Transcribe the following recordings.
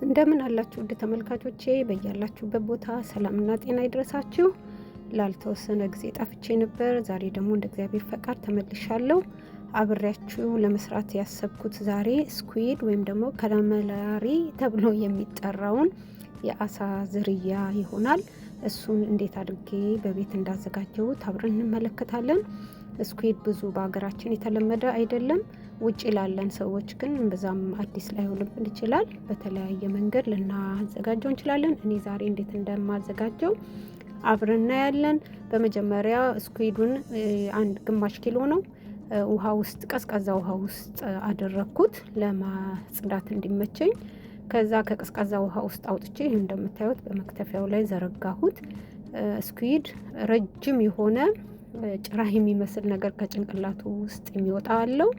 እንደምን አላችሁ ውድ ተመልካቾቼ፣ በያላችሁበት ቦታ ሰላምና ጤና ይድረሳችሁ። ላልተወሰነ ጊዜ ጠፍቼ ነበር። ዛሬ ደግሞ እንደ እግዚአብሔር ፈቃድ ተመልሻለሁ። አብሬያችሁ ለመስራት ያሰብኩት ዛሬ ስኩዊድ ወይም ደግሞ ከላመላሪ ተብሎ የሚጠራውን የአሳ ዝርያ ይሆናል። እሱን እንዴት አድርጌ በቤት እንዳዘጋጀሁት አብረን እንመለከታለን። ስኩዊድ ብዙ በሀገራችን የተለመደ አይደለም። ውጭ ላለን ሰዎች ግን በዛም አዲስ ላይሆንብን ይችላል። በተለያየ መንገድ ልናዘጋጀው እንችላለን። እኔ ዛሬ እንዴት እንደማዘጋጀው አብረን እናያለን። በመጀመሪያ ስኩዊዱን አንድ ግማሽ ኪሎ ነው ውሃ ውስጥ ቀዝቃዛ ውሃ ውስጥ አደረኩት ለማጽዳት እንዲመቸኝ። ከዛ ከቀዝቃዛ ውሃ ውስጥ አውጥቼ እንደምታዩት በመክተፊያው ላይ ዘረጋሁት። ስኩዊድ ረጅም የሆነ ጭራ የሚመስል ነገር ከጭንቅላቱ ውስጥ የሚወጣ አለው።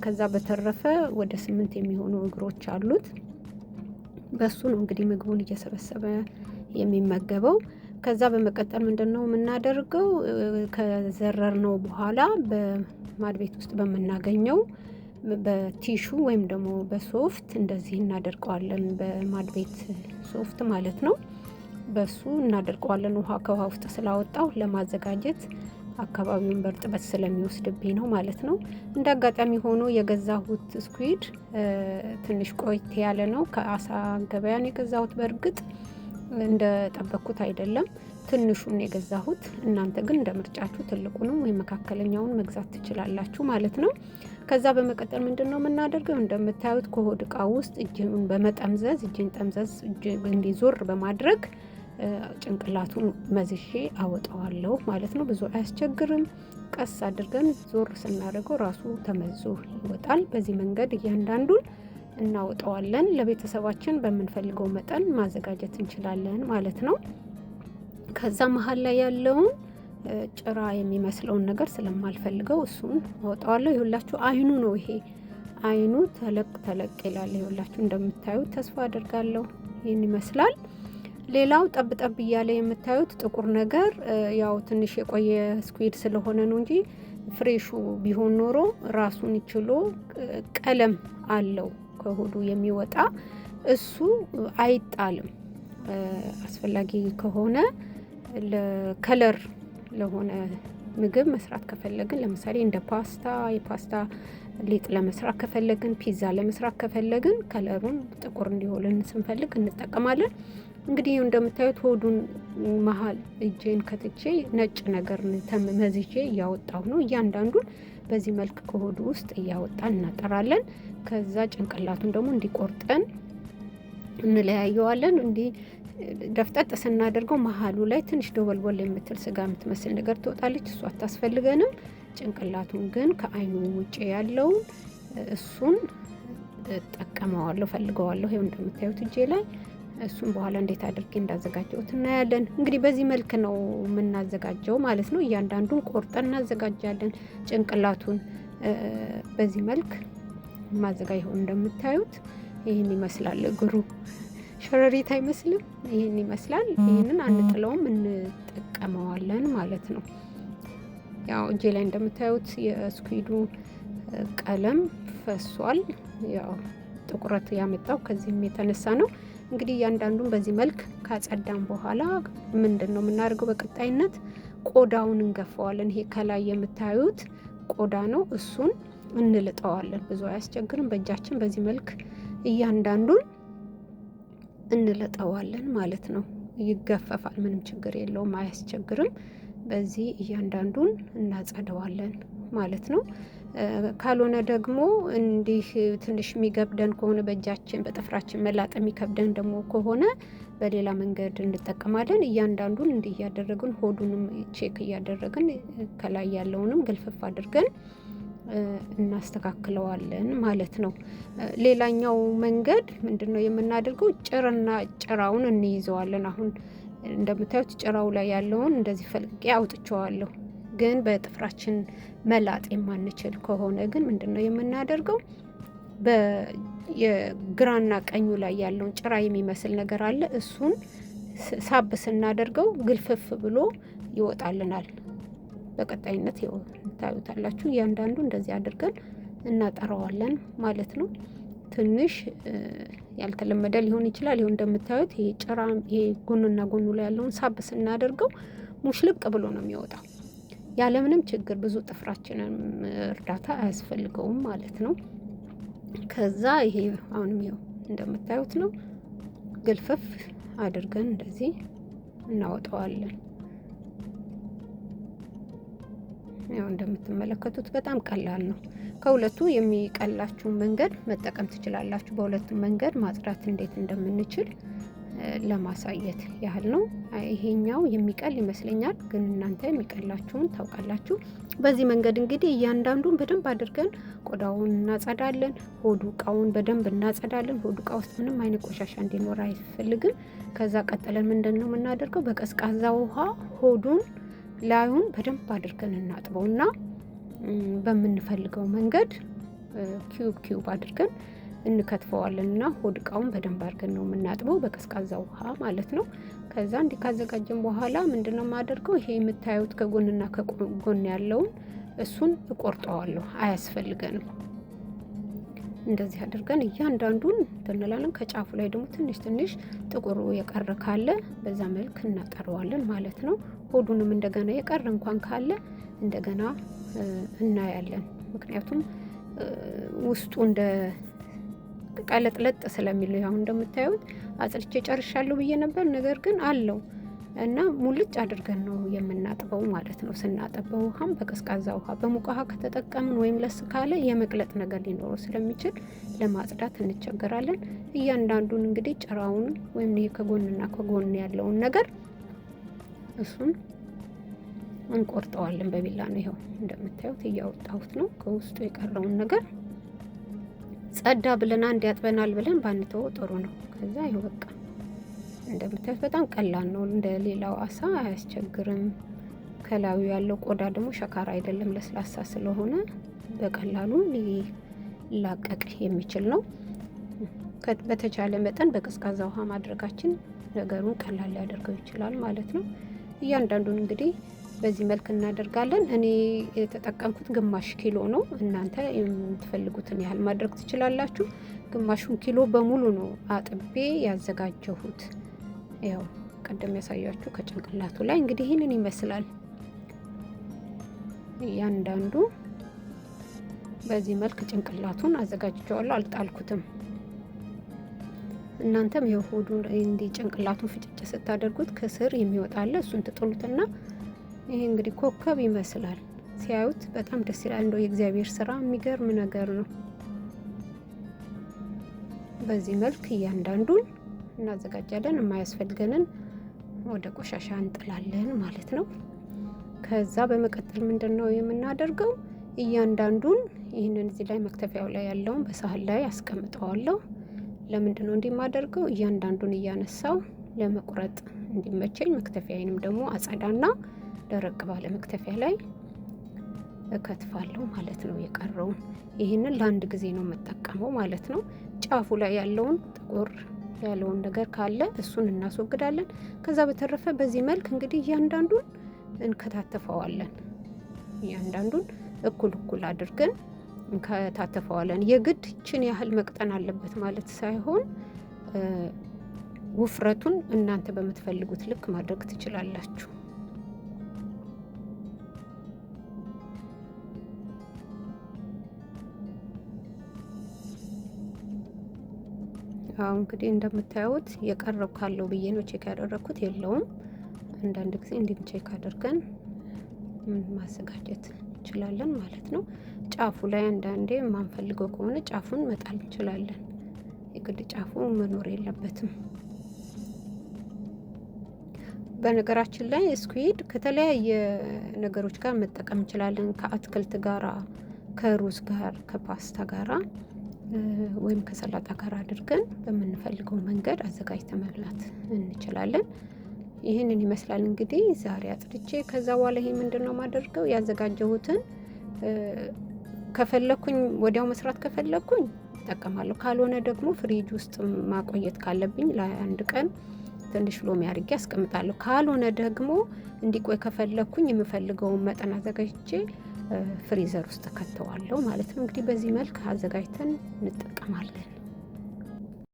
ከዛ በተረፈ ወደ 8 የሚሆኑ እግሮች አሉት። በሱ ነው እንግዲህ ምግቡን እየሰበሰበ የሚመገበው። ከዛ በመቀጠል ምንድነው የምናደርገው? ከዘረርነው በኋላ በማድ ቤት ውስጥ በምናገኘው በቲሹ ወይም ደግሞ በሶፍት እንደዚህ እናደርቀዋለን። በማድ ቤት ሶፍት ማለት ነው። በሱ እናደርቀዋለን። ውሃ ከውሃ ውስጥ ስላወጣው ለማዘጋጀት አካባቢውን በእርጥበት ስለሚወስድብኝ ነው ማለት ነው። እንደ አጋጣሚ ሆኖ የገዛሁት ስኩዊድ ትንሽ ቆይት ያለ ነው። ከአሳ ገበያን የገዛሁት በእርግጥ እንደ ጠበቅኩት አይደለም። ትንሹን የገዛሁት። እናንተ ግን እንደ ምርጫችሁ ትልቁንም ወይም መካከለኛውን መግዛት ትችላላችሁ ማለት ነው። ከዛ በመቀጠል ምንድነው የምናደርገው? እንደምታዩት ከሆድ እቃ ውስጥ እጅን በመጠምዘዝ እጅን ጠምዘዝ እንዲዞር በማድረግ ጭንቅላቱን መዝሼ አወጣዋለሁ ማለት ነው። ብዙ አያስቸግርም። ቀስ አድርገን ዞር ስናደርገው ራሱ ተመዞ ይወጣል። በዚህ መንገድ እያንዳንዱን እናወጣዋለን። ለቤተሰባችን በምንፈልገው መጠን ማዘጋጀት እንችላለን ማለት ነው። ከዛ መሀል ላይ ያለውን ጭራ የሚመስለውን ነገር ስለማልፈልገው እሱን አወጣዋለሁ። ይኸውላችሁ አይኑ ነው ይሄ። አይኑ ተለቅ ተለቅ ይላል። ይኸውላችሁ እንደምታዩት ተስፋ አደርጋለሁ ይህን ይመስላል። ሌላው ጠብ ጠብ እያለ የምታዩት ጥቁር ነገር ያው ትንሽ የቆየ ስኩዊድ ስለሆነ ነው እንጂ ፍሬሹ ቢሆን ኖሮ ራሱን ችሎ ቀለም አለው ከሆዱ የሚወጣ እሱ አይጣልም። አስፈላጊ ከሆነ ለከለር ለሆነ ምግብ መስራት ከፈለግን ለምሳሌ እንደ ፓስታ የፓስታ ሊጥ ለመስራት ከፈለግን ፒዛ ለመስራት ከፈለግን ከለሩን ጥቁር እንዲሆን ስንፈልግ እንጠቀማለን። እንግዲህ እንደምታዩት ሆዱን መሀል እጄን ከትቼ ነጭ ነገር መዝዤ እያወጣሁ ነው። እያንዳንዱን በዚህ መልክ ከሆዱ ውስጥ እያወጣን እናጠራለን። ከዛ ጭንቅላቱን ደግሞ እንዲቆርጠን እንለያየዋለን። እንዲህ ደፍጠጥ ስናደርገው መሀሉ ላይ ትንሽ ደወልወል የምትል ስጋ የምትመስል ነገር ትወጣለች። እሱ አታስፈልገንም። ጭንቅላቱን ግን ከአይኑ ውጭ ያለውን እሱን እጠቀመዋለሁ፣ ፈልገዋለሁ። ይኸው እንደምታዩት እጄ ላይ እሱን በኋላ እንዴት አድርጌ እንዳዘጋጀሁት እናያለን። እንግዲህ በዚህ መልክ ነው የምናዘጋጀው ማለት ነው። እያንዳንዱን ቆርጠን እናዘጋጃለን። ጭንቅላቱን በዚህ መልክ ማዘጋጀው እንደምታዩት ይህን ይመስላል። እግሩ ሸረሪት አይመስልም? ይህን ይመስላል። ይህንን አንጥለውም፣ እንጠቀመዋለን ማለት ነው። ያው እጄ ላይ እንደምታዩት የስኩዊዱ ቀለም ፈሷል። ያው ጥቁረት ያመጣው ከዚህም የተነሳ ነው። እንግዲህ እያንዳንዱን በዚህ መልክ ካጸዳን በኋላ ምንድን ነው የምናደርገው? በቀጣይነት ቆዳውን እንገፈዋለን። ይሄ ከላይ የምታዩት ቆዳ ነው። እሱን እንልጠዋለን። ብዙ አያስቸግርም። በእጃችን በዚህ መልክ እያንዳንዱን እንልጠዋለን ማለት ነው። ይገፈፋል። ምንም ችግር የለውም። አያስቸግርም። በዚህ እያንዳንዱን እናጸደዋለን ማለት ነው። ካልሆነ ደግሞ እንዲህ ትንሽ የሚገብደን ከሆነ በእጃችን በጥፍራችን መላጥ የሚከብደን ደግሞ ከሆነ በሌላ መንገድ እንጠቀማለን። እያንዳንዱን እንዲህ እያደረግን ሆዱንም ቼክ እያደረግን ከላይ ያለውንም ግልፍፍ አድርገን እናስተካክለዋለን ማለት ነው። ሌላኛው መንገድ ምንድነው የምናደርገው? ጭራውን እንይዘዋለን። አሁን እንደምታዩት ጭራው ላይ ያለውን እንደዚህ ፈልቄ አውጥቼዋለሁ። ግን በጥፍራችን መላጥ የማንችል ከሆነ ግን ምንድነው የምናደርገው? የግራና ቀኙ ላይ ያለውን ጭራ የሚመስል ነገር አለ። እሱን ሳብ ስናደርገው ግልፍፍ ብሎ ይወጣልናል። በቀጣይነት ታዩታላችሁ። እያንዳንዱ እንደዚህ አድርገን እናጠራዋለን ማለት ነው። ትንሽ ያልተለመደ ሊሆን ይችላል። ይኸው እንደምታዩት ይሄ ጭራ ይሄ ጎንና ጎኑ ላይ ያለውን ሳብ ስናደርገው ሙሽልቅ ብሎ ነው የሚወጣው ያለምንም ችግር። ብዙ ጥፍራችንን እርዳታ አያስፈልገውም ማለት ነው። ከዛ ይሄ አሁንም ይኸው እንደምታዩት ነው። ግልፍፍ አድርገን እንደዚህ እናወጣዋለን። ያው እንደምትመለከቱት በጣም ቀላል ነው። ከሁለቱ የሚቀላችሁን መንገድ መጠቀም ትችላላችሁ። በሁለቱም መንገድ ማጽዳት እንዴት እንደምንችል ለማሳየት ያህል ነው። ይሄኛው የሚቀል ይመስለኛል፣ ግን እናንተ የሚቀላችሁን ታውቃላችሁ። በዚህ መንገድ እንግዲህ እያንዳንዱን በደንብ አድርገን ቆዳውን እናጸዳለን። ሆዱ እቃውን በደንብ እናጸዳለን። ሆዱ እቃ ውስጥ ምንም አይነት ቆሻሻ እንዲኖር አይፈልግም። ከዛ ቀጥለን ምንድን ነው የምናደርገው? በቀዝቃዛ ውሃ ሆዱን ላዩን በደንብ አድርገን እናጥበውና በምንፈልገው መንገድ ኪዩብ አድርገን እንከትፈዋለን እና ሆድ እቃውን በደንብ አድርገን ነው የምናጥበው በቀዝቃዛ ውሃ ማለት ነው። ከዛ እንዲህ ካዘጋጀን በኋላ ምንድነው የማደርገው? ይሄ የምታዩት ከጎንና ከጎን ያለውን እሱን እቆርጠዋለሁ፣ አያስፈልገንም። እንደዚህ አድርገን እያንዳንዱን እንላለን። ከጫፉ ላይ ደግሞ ትንሽ ትንሽ ጥቁሩ የቀረ ካለ በዛ መልክ እናጠረዋለን ማለት ነው። ሆዱንም እንደገና የቀረ እንኳን ካለ እንደገና እናያለን። ምክንያቱም ውስጡ እንደ ቀለጥለጥ ስለሚል ያው እንደምታዩት አጽድቼ ጨርሻለሁ ብዬ ነበር። ነገር ግን አለው እና ሙልጭ አድርገን ነው የምናጥበው ማለት ነው። ስናጥበው ውሃም በቀዝቃዛ ውሃ፣ በሙቅ ውሃ ከተጠቀምን ወይም ለስ ካለ የመቅለጥ ነገር ሊኖረው ስለሚችል ለማጽዳት እንቸገራለን። እያንዳንዱን እንግዲህ ጭራውን ወይም ይሄ ከጎንና ከጎን ያለውን ነገር እሱን እንቆርጠዋለን በቢላ ነው። ይኸው እንደምታዩት እያወጣሁት ነው ከውስጡ የቀረውን ነገር። ጸዳ ብለን አንድ ያጥበናል ብለን ባንተው ጥሩ ነው። ከዛ ይኸው በቃ እንደምታዩት በጣም ቀላል ነው። እንደ ሌላው አሳ አያስቸግርም። ከላዩ ያለው ቆዳ ደግሞ ሸካራ አይደለም፣ ለስላሳ ስለሆነ በቀላሉ ሊላቀቅ የሚችል ነው። በተቻለ መጠን በቀዝቃዛ ውሃ ማድረጋችን ነገሩን ቀላል ሊያደርገው ይችላል ማለት ነው። እያንዳንዱን እንግዲህ በዚህ መልክ እናደርጋለን። እኔ የተጠቀምኩት ግማሽ ኪሎ ነው። እናንተ የምትፈልጉትን ያህል ማድረግ ትችላላችሁ። ግማሹን ኪሎ በሙሉ ነው አጥቤ ያዘጋጀሁት። ያው ቀደም ያሳያችሁ ከጭንቅላቱ ላይ እንግዲህ ይህንን ይመስላል። እያንዳንዱ በዚህ መልክ ጭንቅላቱን አዘጋጅቼዋለሁ፣ አልጣልኩትም። እናንተም የሆዱን እንዲህ ጭንቅላቱን ፍጭጭ ስታደርጉት ከስር የሚወጣለ እሱን ትጥሉትና ይሄ እንግዲህ ኮከብ ይመስላል። ሲያዩት በጣም ደስ ይላል። እንደው የእግዚአብሔር ስራ የሚገርም ነገር ነው። በዚህ መልክ እያንዳንዱን እናዘጋጃለን። የማያስፈልገንን ወደ ቆሻሻ እንጥላለን ማለት ነው። ከዛ በመቀጠል ምንድን ነው የምናደርገው? እያንዳንዱን ይህንን እዚህ ላይ መክተፊያው ላይ ያለውን በሳህን ላይ አስቀምጠዋለሁ። ለምንድን ነው እንዲህ የማደርገው? እያንዳንዱን እያነሳው ለመቁረጥ እንዲመቸኝ መክተፊያዬንም ደግሞ አጸዳና ደረቅ ባለ መክተፊያ ላይ እከትፋለሁ ማለት ነው። የቀረውን ይህንን ለአንድ ጊዜ ነው የምጠቀመው ማለት ነው። ጫፉ ላይ ያለውን ጥቁር ያለውን ነገር ካለ እሱን እናስወግዳለን። ከዛ በተረፈ በዚህ መልክ እንግዲህ እያንዳንዱን እንከታተፈዋለን። እያንዳንዱን እኩል እኩል አድርገን እንከታተፈዋለን። የግድ ይችን ያህል መቅጠን አለበት ማለት ሳይሆን ውፍረቱን እናንተ በምትፈልጉት ልክ ማድረግ ትችላላችሁ። አሁን እንግዲህ እንደምታዩት የቀረው ካለው ብዬ ነው ቼክ ያደረኩት፣ የለውም። አንዳንድ ጊዜ እንዲህ ቼክ አድርገን ማዘጋጀት እንችላለን ማለት ነው። ጫፉ ላይ አንዳንዴ የማንፈልገው ከሆነ ጫፉን መጣል እንችላለን። የግድ ጫፉ መኖር የለበትም። በነገራችን ላይ ስኩዊድ ከተለያየ ነገሮች ጋር መጠቀም እንችላለን። ከአትክልት ጋራ፣ ከሩዝ ጋር፣ ከፓስታ ጋራ ወይም ከሰላጣ ጋር አድርገን በምንፈልገው መንገድ አዘጋጅተን መብላት እንችላለን። ይህንን ይመስላል እንግዲህ ዛሬ አጥድቼ። ከዛ በኋላ ይሄ ምንድነው ማደርገው? ያዘጋጀሁትን ከፈለኩኝ ወዲያው መስራት ከፈለኩኝ እጠቀማለሁ። ካልሆነ ደግሞ ፍሪጅ ውስጥ ማቆየት ካለብኝ ለአንድ ቀን ትንሽ ሎሚ አድርጌ አስቀምጣለሁ። ካልሆነ ደግሞ እንዲቆይ ከፈለኩኝ የምፈልገውን መጠን አዘጋጅቼ ፍሪዘር ውስጥ ከተዋለሁ ማለት ነው። እንግዲህ በዚህ መልክ አዘጋጅተን እንጠቀማለን።